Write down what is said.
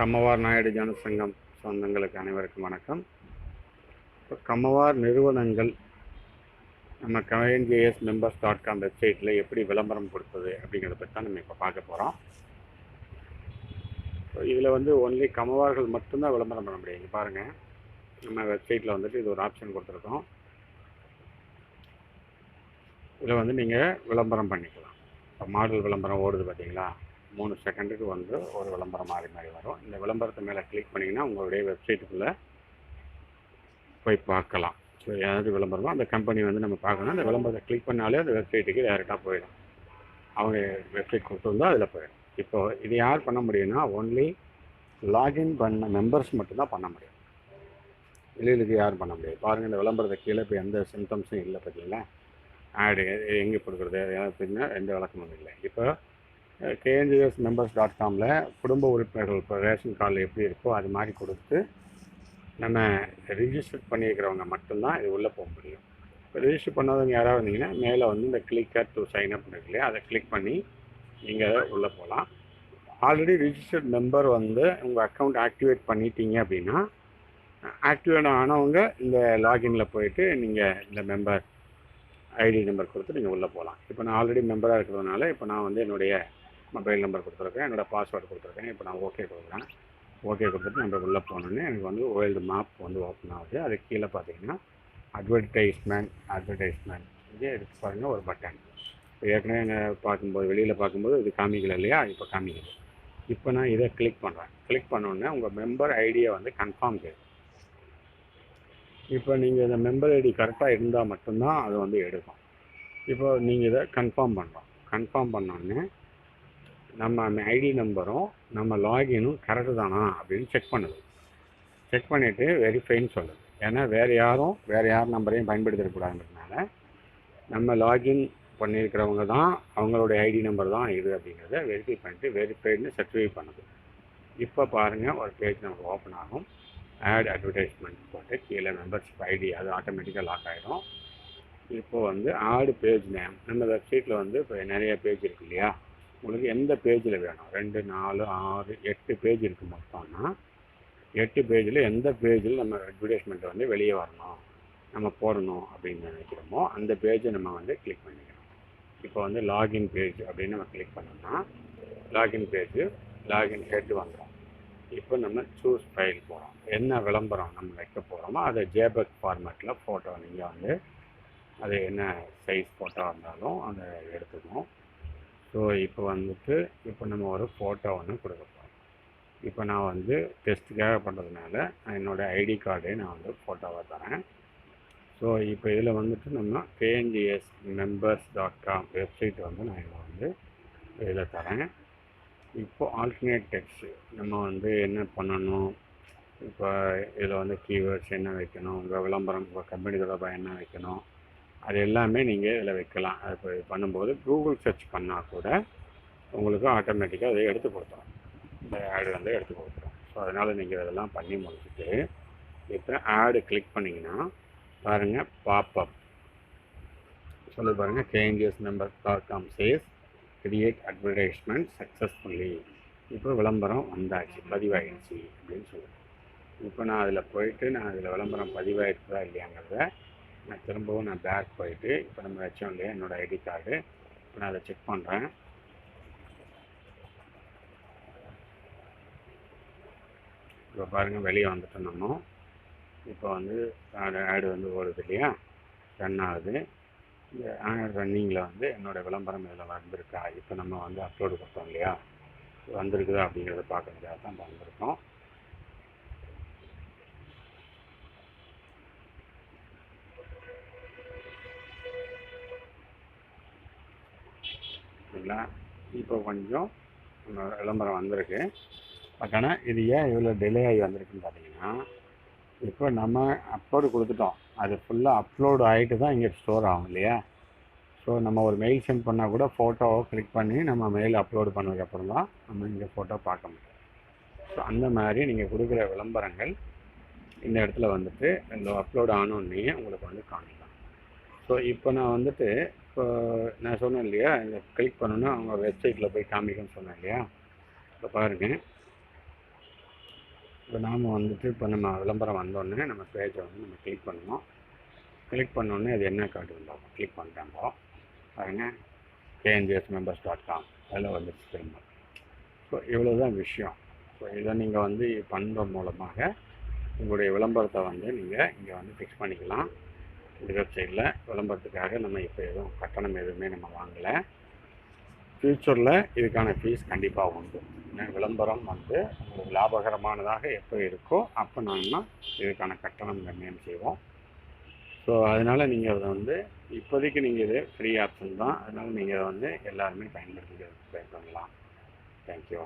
கம்மவார் நாயுடு ஜனசங்கம் சொந்தங்களுக்கு அனைவருக்கும் வணக்கம். இப்போ கம்மவார் நிறுவனங்கள் நம்ம KNJSmembers.com வெப்சைட்டில் எப்படி விளம்பரம் கொடுப்பது அப்படிங்கிறத பற்றி தான் நம்ம இப்போ பார்க்க போகிறோம். இதில் வந்து ஒன்லி கம்மவார்கள் மட்டும்தான் விளம்பரம் பண்ண முடியும். இங்கே பாருங்கள், நம்ம வெப்சைட்டில் வந்துட்டு இது ஒரு ஆப்ஷன் கொடுத்துருக்கோம். இதில் வந்து நீங்கள் விளம்பரம் பண்ணிக்கலாம். இப்போ மாடல் விளம்பரம் ஓடுது பார்த்தீங்களா, 3 செகண்டுக்கு வந்து ஒரு விளம்பரம் மாறி வரும். இந்த விளம்பரத்தை மேலே கிளிக் பண்ணிங்கன்னா உங்களுடைய வெப்சைட்டுக்குள்ளே போய் பார்க்கலாம். ஸோ ஏதாவது விளம்பரமோ அந்த கம்பெனி வந்து நம்ம பார்க்கணும். அந்த விளம்பரத்தை கிளிக் பண்ணாலே அந்த வெப்சைட்டுக்கு டேரெக்டாக போயிடும். அவங்க வெப்சைட் கொடுத்துருந்தா அதில் போயிடும். இப்போ இது யார் பண்ண முடியும்னா ஒன்லி லாகின் பண்ண மெம்பர்ஸ் மட்டும்தான் பண்ண முடியும். வெளியிலுக்கு யாரும் பண்ண முடியாது. பாருங்கள், இந்த விளம்பரத்தை கீழே இப்போ எந்த சிம்டம்ஸும் இல்லை பார்த்தீங்களா. ஆடு எங்கே கொடுக்குறது அப்படின்னா எந்த விளக்கமும் இல்லை. இப்போ KNJSmembers.comல குடும்ப உறுப்பினர்கள் இப்போ ரேஷன் கார்டில் எப்படி இருக்கோ அது மாதிரி கொடுத்து நம்ம ரிஜிஸ்டர் பண்ணியிருக்கிறவங்க மட்டும்தான் இது உள்ளே போக முடியும். இப்போ ரிஜிஸ்டர் பண்ணாதவங்க யாராவது இருந்தீங்கன்னா மேலே வந்து இந்த கிளிக்கர் டு சைன் அப் இருக்கு இல்லையா, அதை கிளிக் பண்ணி நீங்கள் உள்ளே போகலாம். ஆல்ரெடி ரிஜிஸ்டர்ட் மெம்பர் வந்து உங்கள் அக்கௌண்ட் ஆக்டிவேட் பண்ணிட்டீங்க அப்படின்னா, ஆக்டிவேட் ஆனவங்க இந்த லாகின்ல போயிட்டு நீங்கள் இந்த மெம்பர் ஐடி நம்பர் கொடுத்து நீங்கள் உள்ளே போகலாம். இப்போ நான் ஆல்ரெடி மெம்பராக இருக்கிறதுனால இப்போ நான் வந்து என்னுடைய மொபைல் நம்பர் கொடுத்துருக்கேன், என்னோடய பாஸ்வேர்டு கொடுத்துருக்கேன். இப்போ நான் ஓகே கொடுக்குறேன். ஓகே கொடுத்துட்டு நம்ம உள்ளே போனோன்னே எனக்கு வந்து வேர்ல்டு மேப் வந்து ஓப்பன் ஆகுது. அது கீழே பார்த்தீங்கன்னா அட்வர்டைஸ்மெண்ட் இங்கே எடுத்து பாருங்கள், ஒரு பட்டன். இப்போ ஏற்கனவே எங்கள் பார்க்கும்போது வெளியில் பார்க்கும்போது இது காமிக்கல இல்லையா, இப்போ காமிக்கல. இப்போ நான் இதை கிளிக் பண்ணுறேன். கிளிக் பண்ணோன்னே உங்கள் மெம்பர் ஐடியை வந்து கன்ஃபார்ம் செய்யும். இப்போ நீங்கள் இந்த மெம்பர் ஐடி கரெக்டாக இருந்தால் மட்டும்தான் அது வந்து எடுக்கும். இப்போ நீங்கள் இதை கன்ஃபார்ம் பண்ணுறோம். கன்ஃபார்ம் பண்ணோன்னே நம்ம ஐடி நம்பரும் நம்ம லாகினும் கரெக்டு தானா அப்படின்னு செக் பண்ணுது. செக் பண்ணிவிட்டு வெரிஃபைன்னு சொல்லுது. ஏன்னா வேறு யார் நம்பரையும் பயன்படுத்திடக்கூடாதுன்றதுனால நம்ம லாகின் பண்ணியிருக்கிறவங்க தான் அவங்களுடைய ஐடி நம்பர் தான் இது அப்படிங்கிறத வெரிஃபை பண்ணிட்டு வெரிஃபைடுன்னு சர்டிஃபை பண்ணுது. இப்போ பாருங்கள், ஒரு பேஜ் நமக்கு ஓப்பன் ஆகும். ஆட் அட்வர்டைஸ்மெண்ட் போட்டு கீழே மெம்பர்ஷிப் ஐடி அது ஆட்டோமேட்டிக்காக லாக் ஆகிடும். இப்போ வந்து ஆடு பேஜ் நேம், நம்ம வெப்சைட்டில் வந்து இப்போ நிறைய பேஜ் இருக்கு இல்லையா, உங்களுக்கு எந்த பேஜில் வேணும், 2, 4, 6, 8 பேஜ் இருக்குது மொத்தம்னா 8 பேஜில் எந்த பேஜில் நம்ம அட்வர்டைஸ்மெண்ட்டை வந்து வெளியே வரணும், நம்ம போடணும் அப்படின்னு நினைக்கிறோமோ அந்த பேஜை நம்ம வந்து கிளிக் பண்ணிக்கணும். இப்போ வந்து லாகின் பேஜ் அப்படின்னு நம்ம கிளிக் பண்ணோம்னா லாகின் ஹெட் வந்துடும். இப்போ நம்ம சூஸ் ஃபைல் போகிறோம். என்ன விளம்பரம் நம்ம வைக்க போகிறோமோ அதை JPEG ஃபார்மேட்டில் ஃபோட்டோ நீங்கள் வந்து அது என்ன சைஸ் ஃபோட்டோ இருந்தாலும் அதை எடுத்துக்கணும். ஸோ இப்போ வந்துட்டு இப்போ நம்ம ஒரு ஃபோட்டோ ஒன்று கொடுக்க போகிறோம். இப்போ நான் வந்து டெஸ்ட்டுக்காக பண்ணுறதுனால என்னோடய ஐடி கார்டே நான் வந்து ஃபோட்டோவாக தரேன். ஸோ இப்போ இதில் வந்துட்டு நம்ம KNJSmembers.com வெப்சைட் வந்து நான் இதில் வந்து இதில் தரேன். இப்போ ஆல்டர்னேட் டெக்ஸ்ட் நம்ம வந்து என்ன பண்ணணும், இப்போ இதில் வந்து கீவேர்ட்ஸ் என்ன வைக்கணும், உங்கள் விளம்பரம் உங்கள் கம்பெனி தொடர்பாக என்ன வைக்கணும், அது எல்லாமே நீங்கள் இதில் வைக்கலாம். அது பண்ணும்போது கூகுள் சர்ச் பண்ணால் கூட உங்களுக்கு ஆட்டோமேட்டிக்காக அதை எடுத்து கொடுத்துரும். இந்த ஆடு வந்து எடுத்து கொடுத்துரும். ஸோ அதனால் நீங்கள் இதெல்லாம் பண்ணி முடிச்சுட்டு இப்போ ஆடு கிளிக் பண்ணிங்கன்னா பாருங்கள், பாப்அப் சொல்லி பாருங்கள், KNJSmembers.com chase create advertisement successfully. இப்போ விளம்பரம் வந்தாச்சு, பதிவாயிடுச்சு அப்படின்னு சொல்லுவேன். இப்போ நான் அதில் போயிட்டு நான் அதில் விளம்பரம் பதிவாயிடுச்சா இல்லையாங்கிறத நான் திரும்பவும் பேக் போயிட்டு இப்போ நம்ம வச்சோம் இல்லையா என்னோடய ஐடி கார்டு, இப்போ நான் அதை செக் பண்ணுறேன். இப்போ பாருங்கள், வெளியே வந்துட்டோம் நம்ம. இப்போ வந்து ஆடு வந்து ஓடுது இல்லையா, ரன் ஆகுது. இந்த ஆட் ரன்னிங்கில் வந்து என்னோடய விளம்பரம் இதில் வந்திருக்கா, இப்போ நம்ம வந்து அப்லோடு கொடுத்தோம் இல்லையா, வந்திருக்குதா அப்படிங்கிறத பார்க்குறதுக்காக தான் வந்திருக்கோம். சரிங்களா, இப்போ கொஞ்சம் விளம்பரம் வந்திருக்கு. பட் ஆனால் இது ஏன் இவ்வளோ டிலே ஆகி வந்திருக்குன்னு பார்த்தீங்கன்னா, இப்போ நம்ம அப்லோடு கொடுத்துட்டோம், அது ஃபுல்லாக அப்லோடு ஆகிட்டு தான் இங்கே ஸ்டோர் ஆகும் இல்லையா. ஸோ நம்ம ஒரு மெயில் சென்ட் பண்ணால் கூட ஃபோட்டோவை கிளிக் பண்ணி நம்ம மெயில் அப்லோடு பண்ணதுக்கப்புறம் தான் நம்ம இங்கே ஃபோட்டோ பார்க்க முடியும். ஸோ அந்த மாதிரி நீங்கள் கொடுக்குற விளம்பரங்கள் இந்த இடத்துல வந்துட்டு இந்த அப்லோடு ஆனோடனே உங்களுக்கு வந்து காமிக்கலாம். ஸோ இப்போ நான் வந்துட்டு இப்போ நான் சொன்னேன் இல்லையா, இதை கிளிக் பண்ணணுன்னா அவங்க வெப்சைட்டில் போய் காமிக்கணும்னு சொன்னேன் இல்லையா. இப்போ பாருங்கள், இப்போ நாம் வந்துட்டு இப்போ நம்ம விளம்பரம் வந்தோடனே நம்ம பேஜை வந்து நம்ம கிளிக் பண்ணணும். கிளிக் பண்ணோடனே அது என்ன காட்டுதுண்டோ கிளிக் பண்ணிட்டாங்களோ பாருங்க, knjsmembers.com அதில் வந்துட்டு திரும்ப. ஸோ இவ்வளோ தான் விஷயம். ஸோ இதை நீங்கள் வந்து பண்ணுற மூலமாக உங்களுடைய விளம்பரத்தை வந்து நீங்கள் இங்கே வந்து ஃபிக்ஸ் பண்ணிக்கலாம். இந்த வெப்சைட்டில் விளம்பரத்துக்காக நம்ம இப்போ எதுவும் கட்டணம் எதுவுமே நம்ம வாங்கலை. ஃப்யூச்சரில் இதுக்கான ஃபீஸ் கண்டிப்பாக உண்டு. ஏன்னா விளம்பரம் வந்து உங்களுக்கு லாபகரமானதாக எப்போ இருக்கோ அப்போ நாங்கள் இதுக்கான கட்டணம் நிர்ணயம் செய்வோம். ஸோ அதனால் நீங்கள் அதை வந்து இப்போதைக்கு நீங்கள் இது ஃப்ரீ ஆப்ஷன் தான். அதனால் நீங்கள் அதை வந்து எல்லாருமே பயன்படுத்திக்கலாம். தேங்க்யூ.